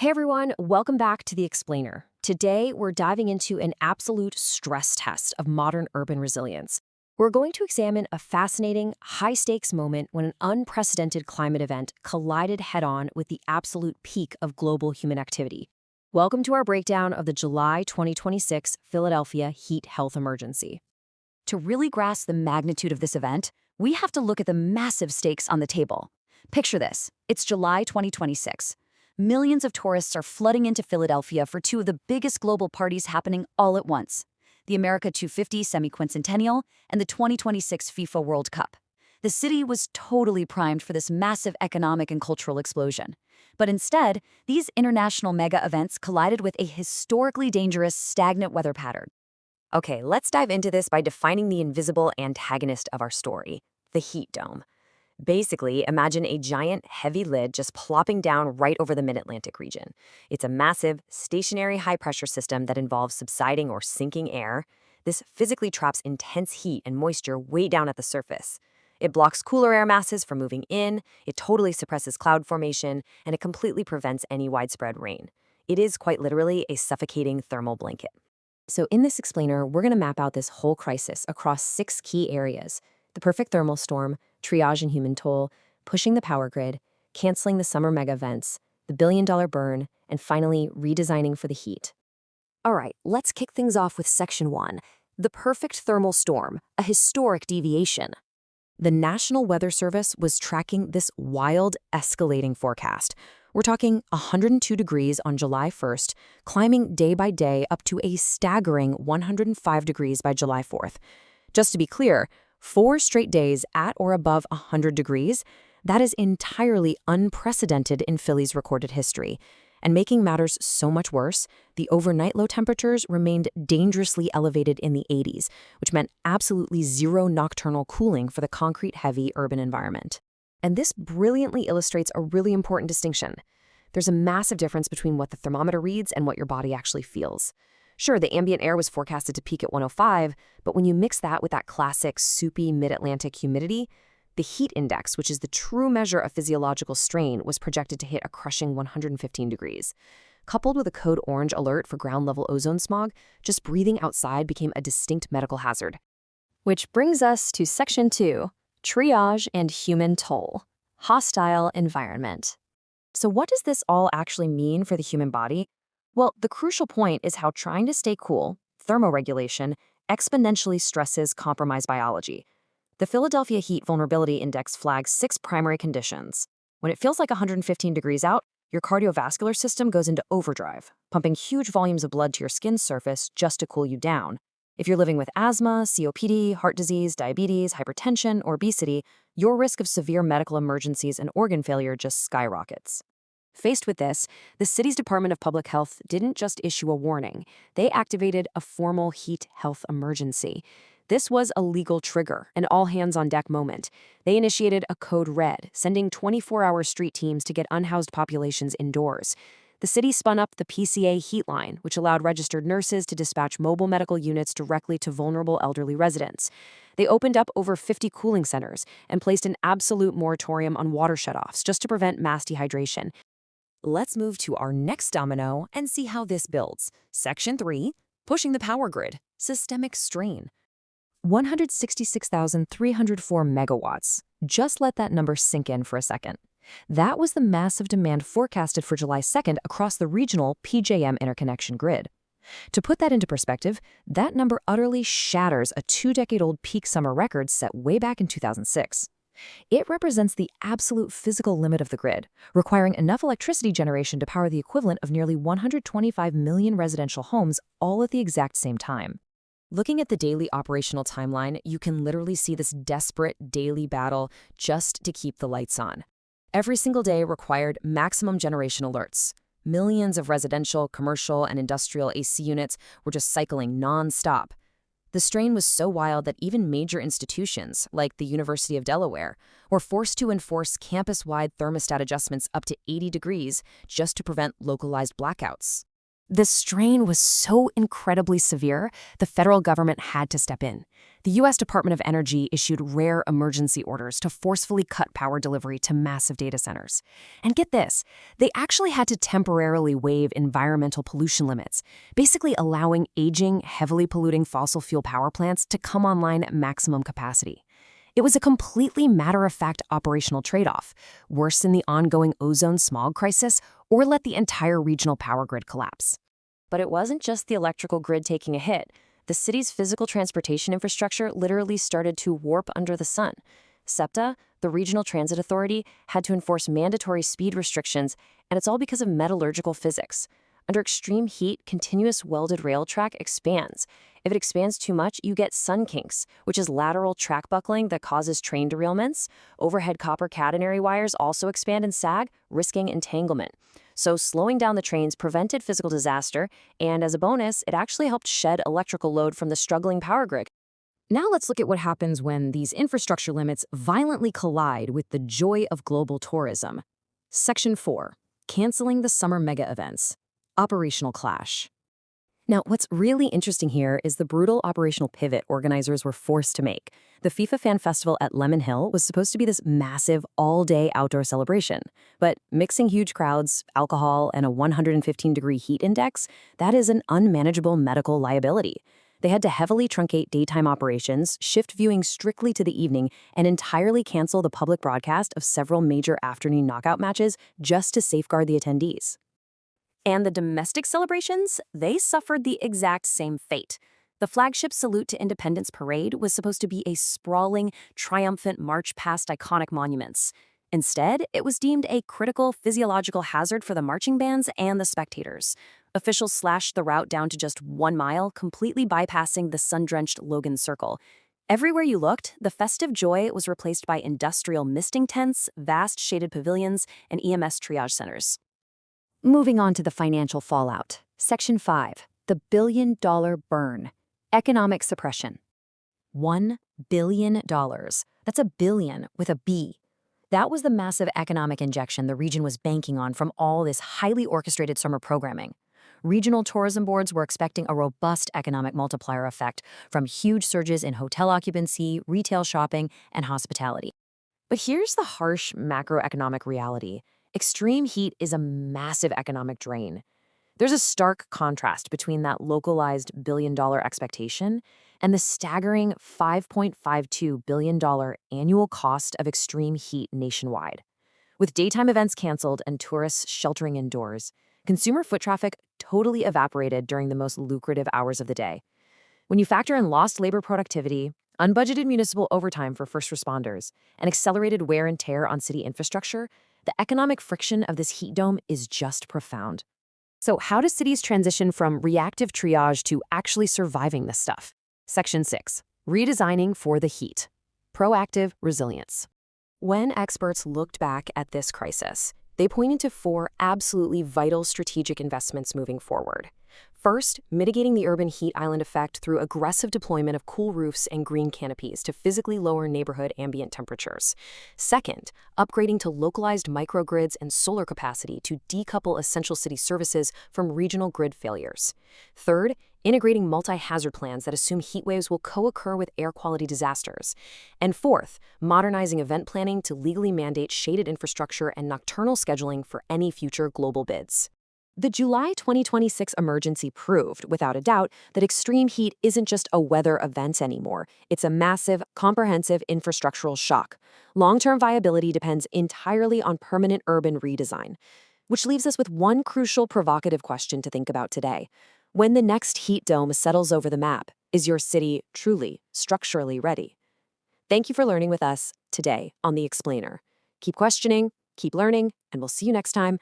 Hey everyone, welcome back to The Explainer. Today, we're diving into an absolute stress test of modern urban resilience. We're going to examine a fascinating, high-stakes moment when an unprecedented climate event collided head-on with the absolute peak of global human activity. Welcome to our breakdown of the July 2026 Philadelphia heat health emergency. To really grasp the magnitude of this event, we have to look at the massive stakes on the table. Picture this. It's July 2026. Millions of tourists are flooding into Philadelphia for two of the biggest global parties happening all at once: the America 250 Semi-Quincentennial and the 2026 FIFA World Cup. The city was totally primed for this massive economic and cultural explosion. But instead, these international mega events collided with a historically dangerous, stagnant weather pattern. Okay, let's dive into this by defining the invisible antagonist of our story, the heat dome. Basically, imagine a giant, heavy lid just plopping down right over the mid-Atlantic region. It's a massive, stationary high-pressure system that involves subsiding or sinking air. This physically traps intense heat and moisture way down at the surface. It blocks cooler air masses from moving in, it totally suppresses cloud formation, and it completely prevents any widespread rain. It is quite literally a suffocating thermal blanket. So in this explainer, we're going to map out this whole crisis across 6 key areas: the perfect thermal storm, triage and human toll, pushing the power grid, canceling the summer mega events, the billion-dollar burn, and finally, redesigning for the heat. All right, let's kick things off with Section 1, the perfect thermal storm, a historic deviation. The National Weather Service was tracking this wild, escalating forecast. We're talking 102 degrees on July 1st, climbing day by day up to a staggering 105 degrees by July 4th. Just to be clear, 4 straight days at or above 100 degrees, that is entirely unprecedented in Philly's recorded history. And making matters so much worse, the overnight low temperatures remained dangerously elevated in the 80s, which meant absolutely zero nocturnal cooling for the concrete-heavy urban environment. And this brilliantly illustrates a really important distinction. There's a massive difference between what the thermometer reads and what your body actually feels. Sure, the ambient air was forecasted to peak at 105, but when you mix that with that classic soupy mid-Atlantic humidity, the heat index, which is the true measure of physiological strain, was projected to hit a crushing 115 degrees. Coupled with a code orange alert for ground-level ozone smog, just breathing outside became a distinct medical hazard. Which brings us to Section 2, triage and human toll, hostile environment. So what does this all actually mean for the human body? Well, the crucial point is how trying to stay cool, thermoregulation, exponentially stresses compromised biology. The Philadelphia Heat Vulnerability Index flags 6 primary conditions. When it feels like 115 degrees out, your cardiovascular system goes into overdrive, pumping huge volumes of blood to your skin's surface just to cool you down. If you're living with asthma, COPD, heart disease, diabetes, hypertension, or obesity, your risk of severe medical emergencies and organ failure just skyrockets. Faced with this, the city's Department of Public Health didn't just issue a warning. They activated a formal heat health emergency. This was a legal trigger, an all-hands-on-deck moment. They initiated a code red, sending 24-hour street teams to get unhoused populations indoors. The city spun up the PCA Heat Line, which allowed registered nurses to dispatch mobile medical units directly to vulnerable elderly residents. They opened up over 50 cooling centers and placed an absolute moratorium on water shutoffs just to prevent mass dehydration. Let's move to our next domino and see how this builds. Section 3, pushing the power grid, systemic strain. 166,304 megawatts. Just let that number sink in for a second. That was the massive demand forecasted for July 2nd across the regional PJM Interconnection grid. To put that into perspective, that number utterly shatters a 2-decade-old peak summer record set way back in 2006. It represents the absolute physical limit of the grid, requiring enough electricity generation to power the equivalent of nearly 125 million residential homes all at the exact same time. Looking at the daily operational timeline, you can literally see this desperate daily battle just to keep the lights on. Every single day required maximum generation alerts. Millions of residential, commercial, and industrial AC units were just cycling non-stop. The strain was so wild that even major institutions, like the University of Delaware, were forced to enforce campus-wide thermostat adjustments up to 80 degrees just to prevent localized blackouts. The strain was so incredibly severe, the federal government had to step in. The U.S. Department of Energy issued rare emergency orders to forcefully cut power delivery to massive data centers. And get this, they actually had to temporarily waive environmental pollution limits, basically allowing aging, heavily polluting fossil fuel power plants to come online at maximum capacity. It was a completely matter-of-fact operational trade-off, worse than the ongoing ozone smog crisis, or let the entire regional power grid collapse. But it wasn't just the electrical grid taking a hit. The city's physical transportation infrastructure literally started to warp under the sun. SEPTA, the regional transit authority, had to enforce mandatory speed restrictions, and it's all because of metallurgical physics. Under extreme heat, continuous welded rail track expands. If it expands too much, you get sun kinks, which is lateral track buckling that causes train derailments. Overhead copper catenary wires also expand and sag, risking entanglement. So slowing down the trains prevented physical disaster, and as a bonus, it actually helped shed electrical load from the struggling power grid. Now let's look at what happens when these infrastructure limits violently collide with the joy of global tourism. Section 4. Canceling the summer mega events. Operational clash. Now, what's really interesting here is the brutal operational pivot organizers were forced to make. The FIFA Fan Festival at Lemon Hill was supposed to be this massive, all-day outdoor celebration. But mixing huge crowds, alcohol, and a 115-degree heat index, that is an unmanageable medical liability. They had to heavily truncate daytime operations, shift viewing strictly to the evening, and entirely cancel the public broadcast of several major afternoon knockout matches just to safeguard the attendees. And the domestic celebrations, they suffered the exact same fate. The flagship Salute to Independence parade was supposed to be a sprawling, triumphant march past iconic monuments. Instead, it was deemed a critical physiological hazard for the marching bands and the spectators. Officials slashed the route down to just 1 mile, completely bypassing the sun-drenched Logan Circle. Everywhere you looked, the festive joy was replaced by industrial misting tents, vast shaded pavilions, and EMS triage centers. Moving on to the financial fallout. Section 5. The billion-dollar burn. Economic suppression. $1 billion. That's a billion with a B. That was the massive economic injection the region was banking on from all this highly orchestrated summer programming. Regional tourism boards were expecting a robust economic multiplier effect from huge surges in hotel occupancy, retail shopping, and hospitality. But here's the harsh macroeconomic reality. Extreme heat is a massive economic drain. There's a stark contrast between that localized billion-dollar expectation and the staggering $5.52 billion annual cost of extreme heat nationwide. With daytime events canceled and tourists sheltering indoors, consumer foot traffic totally evaporated during the most lucrative hours of the day. When you factor in lost labor productivity, unbudgeted municipal overtime for first responders, and accelerated wear and tear on city infrastructure, the economic friction of this heat dome is just profound. So how do cities transition from reactive triage to actually surviving this stuff? Section 6. Redesigning for the heat. Proactive resilience. When experts looked back at this crisis, they pointed to 4 absolutely vital strategic investments moving forward. First, mitigating the urban heat island effect through aggressive deployment of cool roofs and green canopies to physically lower neighborhood ambient temperatures. Second, upgrading to localized microgrids and solar capacity to decouple essential city services from regional grid failures. Third, integrating multi-hazard plans that assume heat waves will co-occur with air quality disasters. And fourth, modernizing event planning to legally mandate shaded infrastructure and nocturnal scheduling for any future global bids. The July 2026 emergency proved, without a doubt, that extreme heat isn't just a weather event anymore. It's a massive, comprehensive infrastructural shock. Long-term viability depends entirely on permanent urban redesign. Which leaves us with one crucial provocative question to think about today. When the next heat dome settles over the map, is your city truly, structurally ready? Thank you for learning with us today on The Explainer. Keep questioning, keep learning, and we'll see you next time